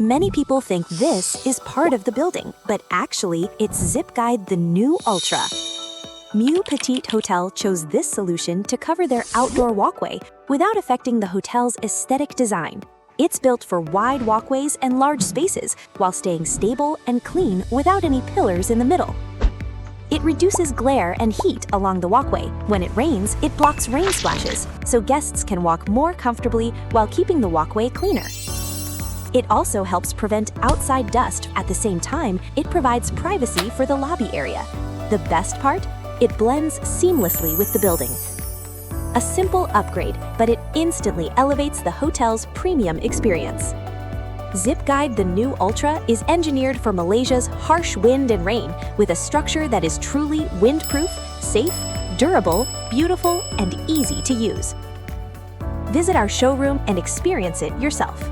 Many people think this is part of the building, but actually, it's ZipGuide The New Ultra. MU Petite Hotel chose this solution to cover their outdoor walkway without affecting the hotel's aesthetic design. It's built for wide walkways and large spaces while staying stable and clean without any pillars in the middle. It reduces glare and heat along the walkway. When it rains, it blocks rain splashes, so guests can walk more comfortably while keeping the walkway cleaner. It also helps prevent outside dust. At the same time, it provides privacy for the lobby area. The best part? It blends seamlessly with the building. A simple upgrade, but it instantly elevates the hotel's premium experience. ZipGuide The New Ultra is engineered for Malaysia's harsh wind and rain with a structure that is truly windproof, safe, durable, beautiful, and easy to use. Visit our showroom and experience it yourself.